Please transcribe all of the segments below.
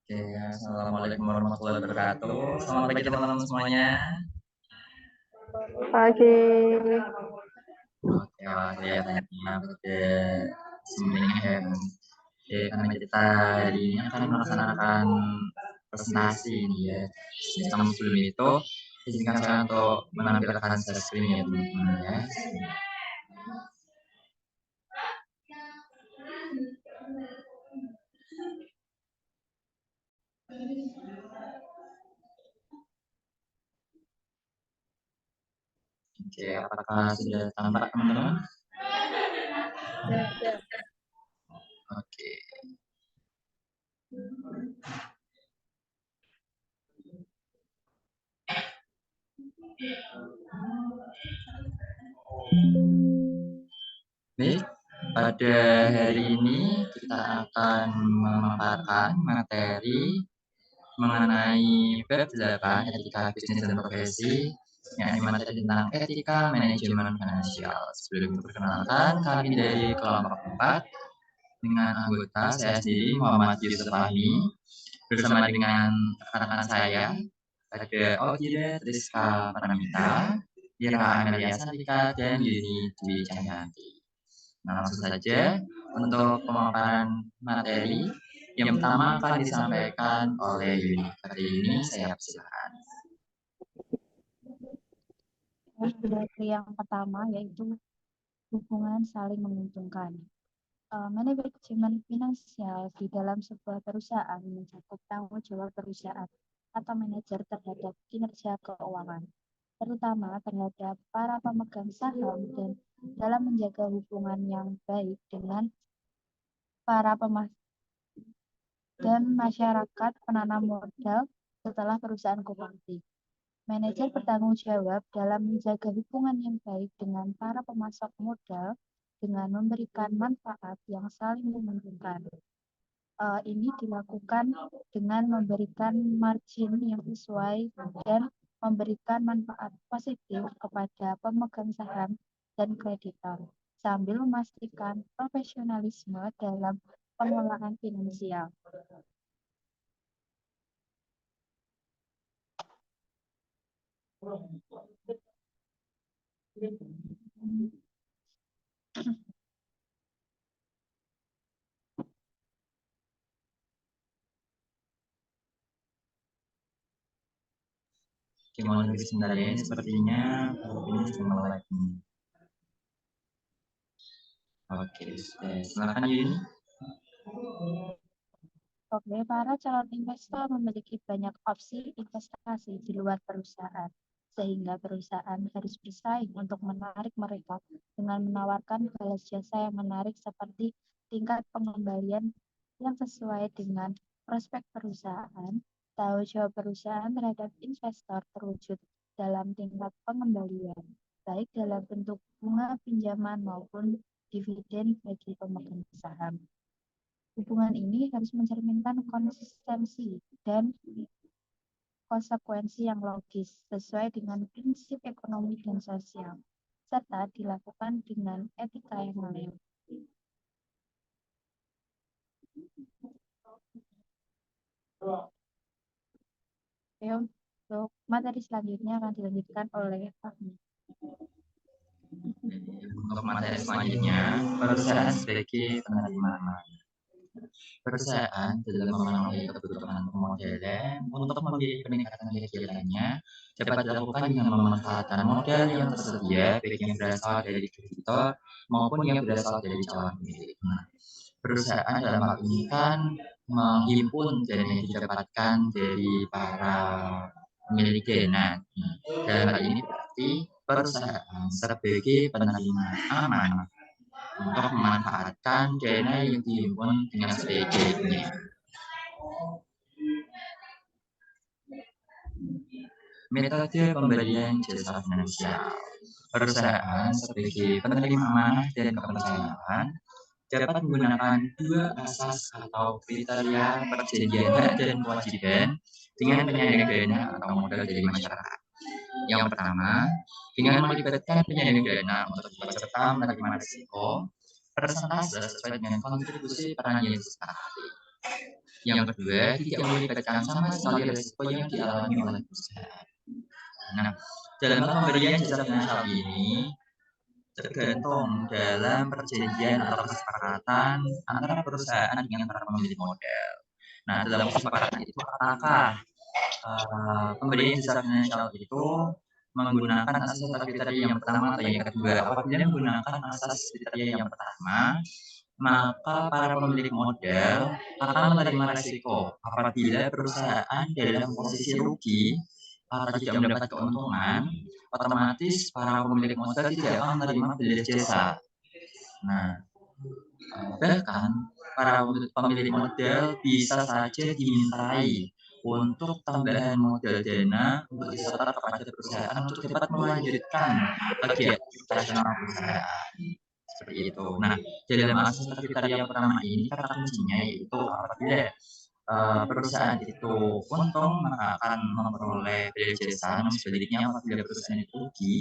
Oke, assalamualaikum warahmatullahi wabarakatuh. Selamat pagi teman-teman semuanya. Pagi. Oke, wah kelihatannya pada semuanya ya. Oke, karena kita hari ini akan melaksanakan presentasi ini ya. Namun sebelum itu, izinkan saya untuk menampilkan share screen ya teman-teman ya. Oke, apakah sudah tampak teman-teman? Oke. Baik, pada hari ini kita akan memaparkan materi mengenai bab 8 etika bisnis dan profesi, yakni materi tentang etika manajemen finansial. Sebelum itu perkenalkan, kami dari kelompok 4 dengan anggota saya sendiri Muhammad Yusuf Fahmi bersama dengan rekan-rekan saya ada Audira Triska Pranamita, Ira Amelia Sandika, dan Yuni Dwi Cahyanti. Nah, langsung saja untuk pemaparan materi yang pertama akan disampaikan oleh Yuni. Kali ini saya persilakan. Materi yang pertama yaitu hubungan saling menguntungkan. Manajemen finansial di dalam sebuah perusahaan mencakup tanggung jawab perusahaan atau manajer terhadap kinerja keuangan, terutama terhadap para pemegang saham dan dalam menjaga hubungan yang baik dengan para dan masyarakat penanam modal setelah perusahaan kooperatif. Manajer bertanggung jawab dalam menjaga hubungan yang baik dengan para pemasok modal dengan memberikan manfaat yang saling menguntungkan. Ini dilakukan dengan memberikan margin yang sesuai dan memberikan manfaat positif kepada pemegang saham dan kreditor, sambil memastikan profesionalisme dalam pengelolaan finansial. Oke, mohon lebih sebentar ya, sepertinya ini sedang melek. Oke, silakan Yuni. Oke, para calon investor memiliki banyak opsi investasi di luar perusahaan, sehingga perusahaan harus bersaing untuk menarik mereka dengan menawarkan balas jasa yang menarik seperti tingkat pengembalian yang sesuai dengan prospek perusahaan. Tanggung jawab perusahaan terhadap investor terwujud dalam tingkat pengembalian, baik dalam bentuk bunga pinjaman maupun dividen bagi pemegang saham. Hubungan ini harus mencerminkan konsistensi dan konsekuensi yang logis sesuai dengan prinsip ekonomi dan sosial, serta dilakukan dengan etika yang layak. Oke, untuk materi selanjutnya akan dilanjutkan oleh Fahmi. Untuk materi selanjutnya, perusahaan sebagai penerima manfaat. Perusahaan dalam memenuhi kebutuhan pemodelan untuk membiayai peningkatan kinerjanya dapat dilakukan dengan memanfaatkan modal yang tersedia baik yang berasal dari kreditor maupun yang berasal dari calon pemilik. Nah, perusahaan dalam hal ini kan menghimpun dana yang didapatkan dari para pemilik dana. Dalam hal ini berarti perusahaan sebagai penerima aman untuk memanfaatkan dana yang dihimpun dengan sebaik-baiknya. Metode pemberian jasa finansial. Perusahaan sebagai penerima amanah dan kepercayaan dapat menggunakan dua asas atau kriteria perjanjian hak dan kewajiban dengan penyandang dana atau modal dari masyarakat. Yang pertama, dengan melibatkan penyandang dana untuk ikut serta menerima risiko persentase sesuai dengan kontribusi peran yang disepakati. Yang kedua, tidak melibatkan sama sekali risiko yang dialami oleh perusahaan. Nah, dalam hal pemberian jasa finansial ini tergantung dalam perjanjian atau kesepakatan antara perusahaan dengan para pemilik modal. Nah, dalam kesepakatan itu apakah pemberian jasa finansial itu menggunakan asas kriteria yang pertama atau yang kedua? Apabila menggunakan asas kriteria yang pertama, maka para pemilik modal akan menerima resiko apabila perusahaan dalam posisi rugi atau tidak mendapat keuntungan, otomatis para pemilik modal tidak akan menerima belas jasa. Nah, bahkan para pemilik modal bisa saja dimintai untuk tambahan modal dana untuk disetor kepada perusahaan untuk dapat melanjutkan kegiatan operasional perusahaan. Seperti itu. Nah, dalam asas kriteria pertama ini kata kuncinya yaitu apabila perusahaan itu untung maka akan memperoleh belas jasa, namun sebaliknya apabila perusahaan itu rugi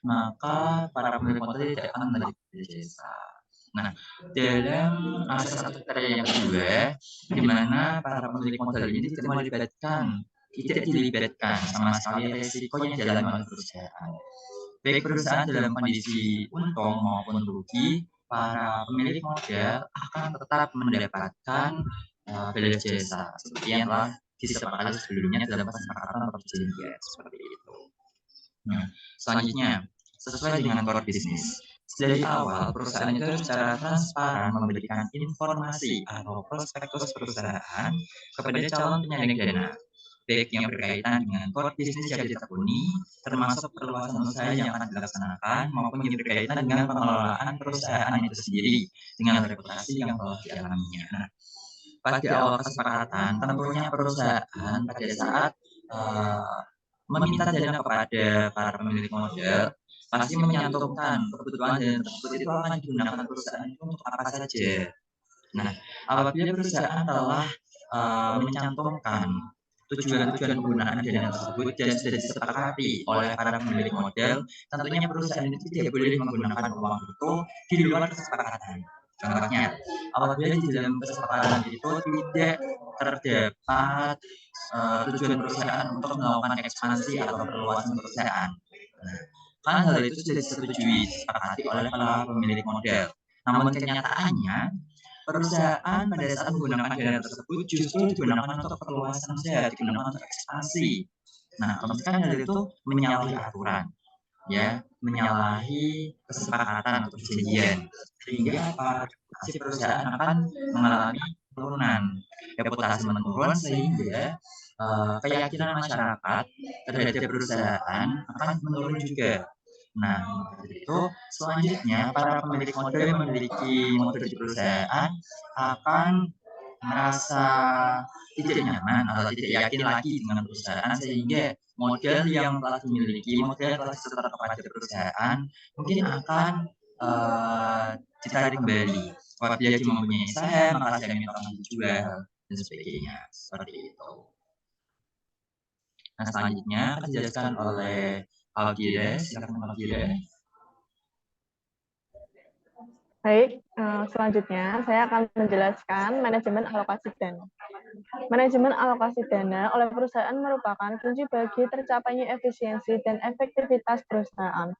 maka para pemilik modal tidak akan menerima belas jasa. Nah, dalam asas kriteria yang kedua, di mana para pemilik modal ini tidak dilibatkan sama sekali resiko yang dialami oleh perusahaan. Baik perusahaan dalam kondisi untung maupun rugi, para pemilik modal akan tetap mendapatkan belas jasa seperti yang telah disepakati sebelumnya dalam kesepakatan perjanjian seperti itu. Nah, selanjutnya sesuai dengan core business. Dari awal, perusahaan itu secara transparan memberikan informasi atau prospektus perusahaan kepada calon penyandang dana, baik yang berkaitan dengan core bisnis yang ditekuni, termasuk perluasan usaha yang akan dilaksanakan, maupun yang berkaitan dengan pengelolaan perusahaan itu sendiri dengan reputasi yang telah dialaminya. Nah, pada awal kesepakatan, tentunya perusahaan pada saat uh, meminta dana kepada para pemilik modal, pasti menyantumkan kebutuhan dana tersebut itu akan digunakan perusahaan itu untuk apa saja. Nah, apabila perusahaan telah mencantumkan tujuan-tujuan penggunaan dana tersebut dan sudah disepakati oleh para pemilik modal, tentunya perusahaan itu tidak boleh menggunakan uang itu di luar kesepakatan. Contohnya, apabila di dalam kesepakatan itu tidak terdapat tujuan perusahaan untuk melakukan ekspansi atau perluasan perusahaan. Nah, kan hal itu sudah disetujui disepakati oleh para pemilik modal. Namun kenyataannya perusahaan pada saat menggunakan dana tersebut justru digunakan untuk perluasan usaha, digunakan untuk ekspansi. Nah, kan hal itu menyalahi aturan, ya, menyalahi kesepakatan atau perjanjian, sehingga apa? Si perusahaan akan mengalami penurunan, reputasi menurun sehingga keyakinan masyarakat terhadap perusahaan akan menurun juga. Nah, itu selanjutnya para pemilik modal yang memiliki modal di perusahaan akan merasa tidak nyaman atau tidak yakin lagi dengan perusahaan sehingga modal yang telah dimiliki, modal yang telah disetor kepada perusahaan mungkin akan ditarik kembali. Apabila dia mempunyai saham, maka saham itu akan dijual dan sebagainya. Seperti itu. Nah, selanjutnya akan dijelaskan oleh Algire. Silakan Algire. Baik, selanjutnya saya akan menjelaskan manajemen alokasi dana. Manajemen alokasi dana oleh perusahaan merupakan kunci bagi tercapainya efisiensi dan efektivitas perusahaan.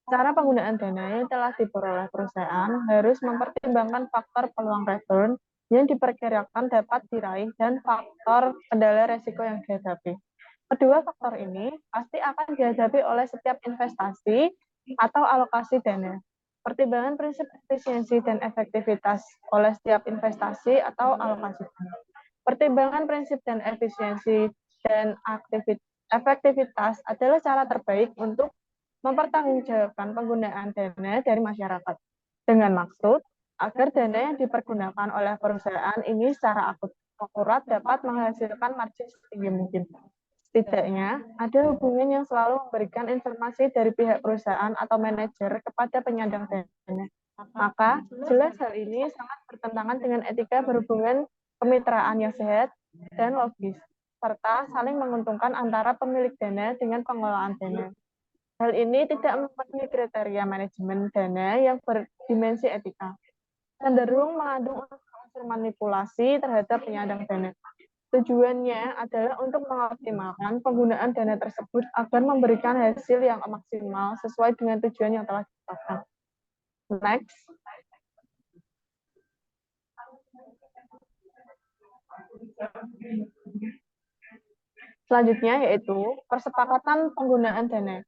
Cara penggunaan dana yang telah diperoleh perusahaan harus mempertimbangkan faktor peluang return yang diperkirakan dapat diraih dan faktor kendala resiko yang dihadapi. Kedua faktor ini pasti akan dihadapi oleh setiap investasi atau alokasi dana. Pertimbangan prinsip efisiensi dan efektivitas oleh setiap investasi atau alokasi dana. Pertimbangan prinsip dan efisiensi dan efektivitas adalah cara terbaik untuk mempertanggungjawabkan penggunaan dana dari masyarakat dengan maksud agar dana yang dipergunakan oleh perusahaan ini secara akurat dapat menghasilkan margin setinggi mungkin. Setidaknya, ada hubungan yang selalu memberikan informasi dari pihak perusahaan atau manajer kepada penyandang dana. Maka, jelas hal ini sangat bertentangan dengan etika berhubungan kemitraan yang sehat dan logis, serta saling menguntungkan antara pemilik dana dengan pengelolaan dana. Hal ini tidak memenuhi kriteria manajemen dana yang berdimensi etika, cenderung mengandung unsur manipulasi terhadap penyandang dana. Tujuannya adalah untuk mengoptimalkan penggunaan dana tersebut agar memberikan hasil yang maksimal sesuai dengan tujuan yang telah ditetapkan. Next. Selanjutnya yaitu persepakatan penggunaan dana.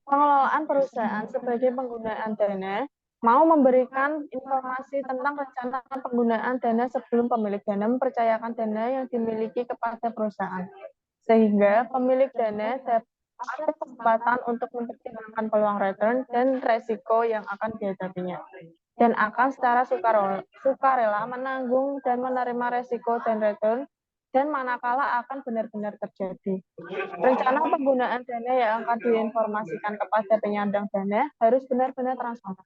Pengelolaan perusahaan sebagai penggunaan dana mau memberikan informasi tentang rencana penggunaan dana sebelum pemilik dana mempercayakan dana yang dimiliki kepada perusahaan. Sehingga pemilik dana dapat ada kesempatan untuk mempertimbangkan peluang return dan resiko yang akan dihadapinya. Dan akan secara sukarela menanggung dan menerima resiko dan return dan manakala akan benar-benar terjadi. Rencana penggunaan dana yang akan diinformasikan kepada penyandang dana harus benar-benar transparan,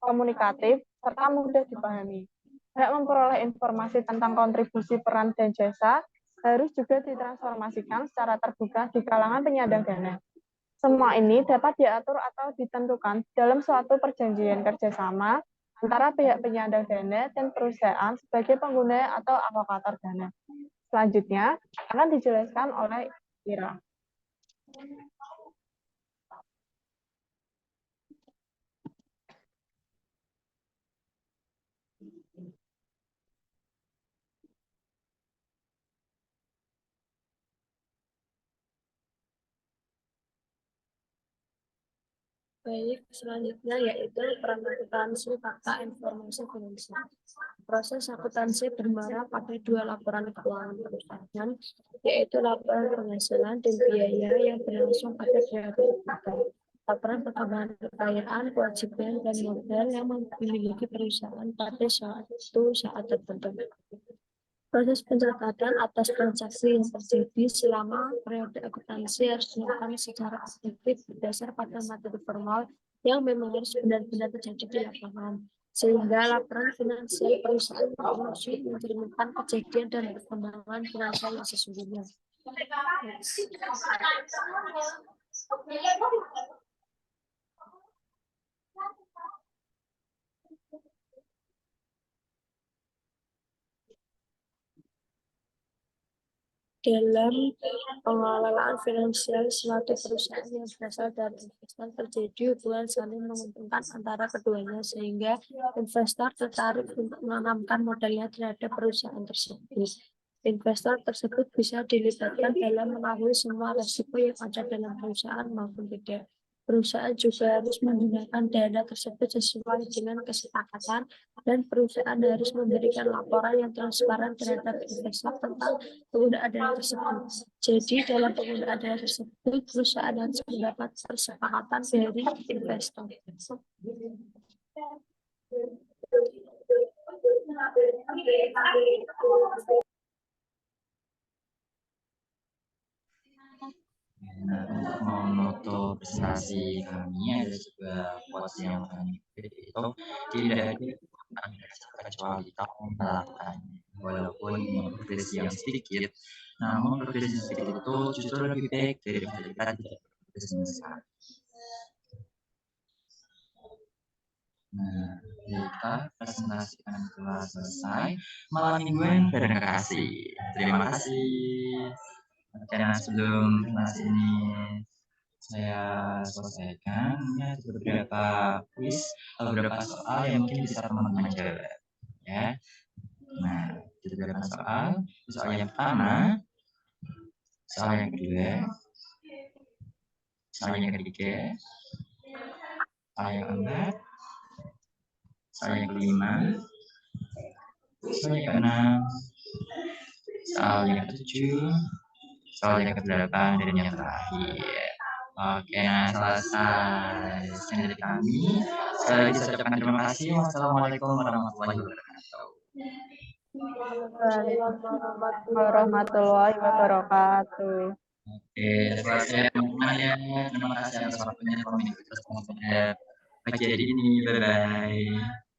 komunikatif, serta mudah dipahami. Hak memperoleh informasi tentang kontribusi peran dan jasa harus juga ditransformasikan secara terbuka di kalangan penyandang dana. Semua ini dapat diatur atau ditentukan dalam suatu perjanjian kerjasama antara pihak penyandang dana dan perusahaan sebagai pengguna atau alokator dana. Selanjutnya akan dijelaskan oleh Ira. Baik, selanjutnya yaitu peran akuntansi fakta informasi finansial. Proses akuntansi bermuara pada dua laporan keuangan perusahaan, yaitu laporan penghasilan dan biaya yang berlangsung pada periode itu. Laporan perkembangan kekayaan, kewajiban, dan modal yang dimiliki perusahaan pada saat tertentu. Proses pencatatan atas transaksi yang terjadi selama periode akuntansi harus dilakukan secara aktif berdasar pada materi formal yang memang harus benar-benar terjadi di lapangan, sehingga laporan finansial perusahaan berfungsi mencerminkan kejadian dan perkembangan finansial yang sesungguhnya. Dalam pengelolaan finansial suatu perusahaan yang berasal dari investor terjadi hubungan saling menguntungkan antara keduanya sehingga investor tertarik untuk menanamkan modalnya terhadap perusahaan tersebut. Investor tersebut bisa dilibatkan dalam mengetahui semua risiko yang ada dalam perusahaan maupun tidak. Perusahaan juga harus menggunakan dana tersebut sesuai dengan kesepakatan dan perusahaan harus memberikan laporan yang transparan terhadap investor tentang penggunaan dana tersebut. Jadi dalam penggunaan dana tersebut, perusahaan harus mendapat kesepakatan dari investor. Nah, untuk menutup presentasi kami ada juga quotes yang kami pilih, itu tidak ada kecuali kamu melakukannya. Walaupun progresi yang sedikit, namun progresi sedikit itu justru lebih baik daripada kita tidak progresi sama sekali. Nah, kita presentasi kami telah selesai. Malam mingguan berdemokrasi. Terima kasih. Karena sebelum presentasi ini saya selesaikan, ada beberapa quiz, beberapa soal yang mungkin bisa teman-teman jawab. Ya. Nah, beberapa soal. Soal yang pertama, soal yang kedua, soal yang ketiga, soal yang keempat, soal yang kelima, soal yang keenam, soal yang ketujuh, soal yang kedelapan, dan yang terakhir. Oke, nah selesai sekian dari kami. Sekali lagi saya ucapkan terima kasih. Wassalamualaikum warahmatullahi wabarakatuh. Waalaikumsalam warahmatullahi wabarakatuh. Oke, selesai teman-teman ya. Terima kasih atas waktunya. Pagi hari ini. Bye-bye.